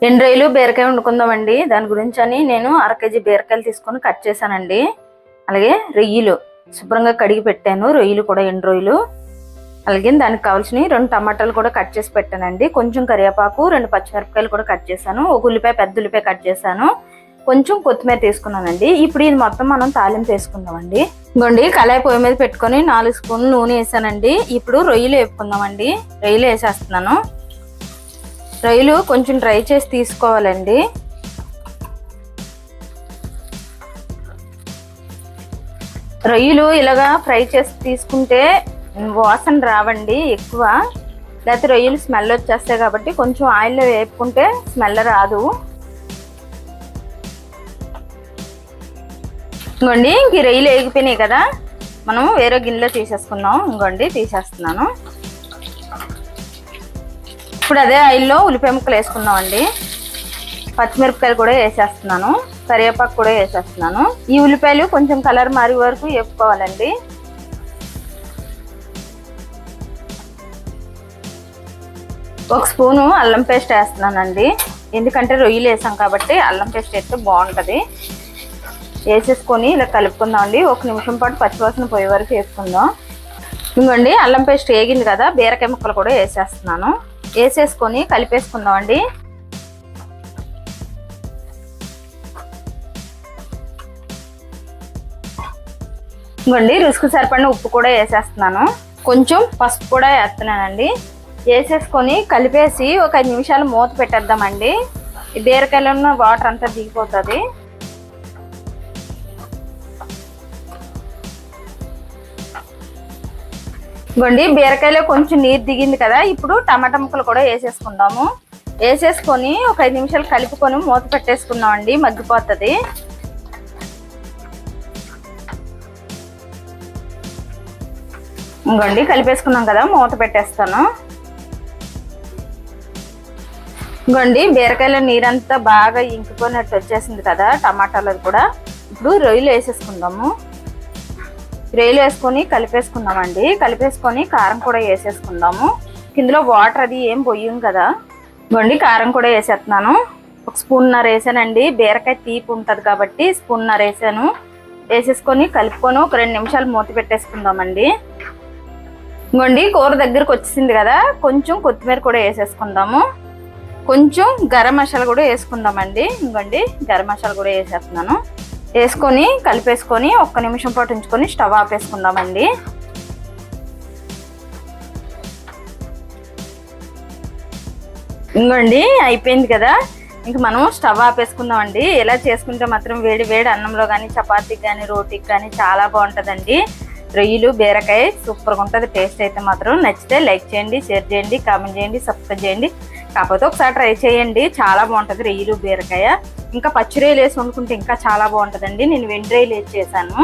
ఎండు రొయ్యలు బీరకాయ వండుకుందామండి. దాని గురించి అని నేను 1/2 కేజీ బీరకాయలు తీసుకొని కట్ చేశానండి. అలాగే రొయ్యలు శుభ్రంగా కడిగి పెట్టాను. రొయ్యలు కూడా ఎండు రొయ్యలు. అలాగే దానికి కావాల్సిన 2 టమాటాలు కూడా కట్ చేసి పెట్టానండి. కొంచెం కరివేపాకు, 2 పచ్చిమిరపకాయలు కూడా కట్ చేశాను. ఒక ఉల్లిపాయ, పెద్ద ఉల్లిపాయ కట్ చేశాను. కొంచెం కొత్తిమీర తీసుకున్నానండి. ఇప్పుడు ఇది మొత్తం మనం తాలింపు వేసుకుందామండి. ఇంకోండి కళాయి పొయ్యి మీద పెట్టుకొని 4 స్పూన్లు నూనె వేసానండి. ఇప్పుడు రొయ్యలు వేపుకుందామండి. రొయ్యలు వేసేస్తున్నాను. రొయ్యలు కొంచెం డ్రై చేసి తీసుకోవాలండి. రొయ్యలు ఇలాగా ఫ్రై చేసి తీసుకుంటే వాసన రావండి ఎక్కువ, లేకపోతే రొయ్యలు స్మెల్ వచ్చేస్తాయి. కాబట్టి కొంచెం ఆయిల్లో వేపుకుంటే స్మెల్ రాదు. ఇంకోండి ఇంక రొయ్యలు వేగిపోయినాయి కదా, మనం వేరే గిన్నెలో తీసేసుకుందాం. ఇంకోండి తీసేస్తున్నాను. ఇప్పుడు అదే ఆయిల్లో ఉల్లిపాయ ముక్కలు వేసుకుందాం అండి. పచ్చిమిరపకాయలు కూడా వేసేస్తున్నాను. కరివేపాకు కూడా వేసేస్తున్నాను. ఈ ఉల్లిపాయలు కొంచెం కలర్ మారే వరకు వేపుకోవాలండి. ఒక స్పూను అల్లం పేస్ట్ వేస్తున్నానండి. ఎందుకంటే రొయ్యలు వేసాం కాబట్టి అల్లం పేస్ట్ వేస్తే బాగుంటుంది. వేసేసుకొని ఇలా కలుపుకుందాం అండి. 1 నిమిషం పాటు పచ్చివాసన పోయే వరకు వేసుకుందాం. ఇంకోండి అల్లం పేస్ట్ వేగింది కదా, బీరకాయ ముక్కలు కూడా వేసేస్తున్నాను. వేసేసుకొని కలిపేసుకుందాం అండి. ఇంకోండి రుసుకు సరిపడిన ఉప్పు కూడా వేసేస్తున్నాను. కొంచెం పసుపు కూడా వేస్తున్నానండి. వేసేసుకొని కలిపేసి ఒక 5 నిమిషాలు మూత పెట్టేద్దామండి. ఈ బీరకాయలో ఉన్న వాటర్ అంతా దిగిపోతుంది. ఇంకోండి బీరకాయలో కొంచెం నీరు దిగింది కదా, ఇప్పుడు టమాటా ముక్కలు కూడా వేసేసుకుందాము. వేసేసుకొని ఒక 5 నిమిషాలు కలుపుకొని మూత పెట్టేసుకుందాం అండి. మగ్గిపోతుంది. ఇంకోండి కలిపేసుకున్నాం కదా, మూత పెట్టేస్తాను. ఇంకోండి బీరకాయలో నీరంతా బాగా ఇంకిపోయినట్టు వచ్చేసింది కదా, టమాటాలు కూడా. ఇప్పుడు రొయ్యలు వేసేసుకుందాము. రొయ్యలు వేసుకొని కలిపేసుకుందామండి. కలిపేసుకొని కారం కూడా వేసేసుకుందాము. ఇందులో వాటర్ అది ఏం పోయాం కదా. ఇంకోండి కారం కూడా వేసేస్తున్నాను. 1 స్పూన్నర వేసానండి. బీరకాయ తీపి ఉంటుంది కాబట్టి స్పూన్నర వేసాను. వేసేసుకొని కలుపుకొని ఒక 2 నిమిషాలు మూత పెట్టేసుకుందామండి. ఇంకోండి కూర దగ్గరకు వచ్చేసింది కదా, కొంచెం కొత్తిమీర కూడా వేసేసుకుందాము. కొంచెం గరం మసాలా కూడా వేసుకుందామండి. ఇంకోండి గరం మసాలా కూడా వేసేస్తున్నాను. వేసుకొని కలిపేసుకొని 1 నిమిషం పాటు ఉంచుకొని స్టవ్ ఆపేసుకుందామండి. ఇంకోండి అయిపోయింది కదా, ఇంక మనం స్టవ్ ఆపేసుకుందామండి. ఇలా చేసుకుంటే మాత్రం వేడి వేడి అన్నంలో కానీ, చపాతీకి కానీ, రోటీకి కానీ చాలా బాగుంటుందండి. రొయ్యలు బీరకాయ సూపర్గా ఉంటుంది. టేస్ట్ అయితే మాత్రం నచ్చితే లైక్ చేయండి, షేర్ చేయండి, కామెంట్ చేయండి, సబ్స్క్రైబ్ చేయండి. కాకపోతే ఒకసారి ట్రై చేయండి, చాలా బాగుంటుంది రొయ్యలు బీరకాయ. ఇంకా పచ్చి రొయ్యలు వేసి వండుకుంటే ఇంకా చాలా బాగుంటుందండి. నేను వెండి రొయ్యలు వేసి చేశాను.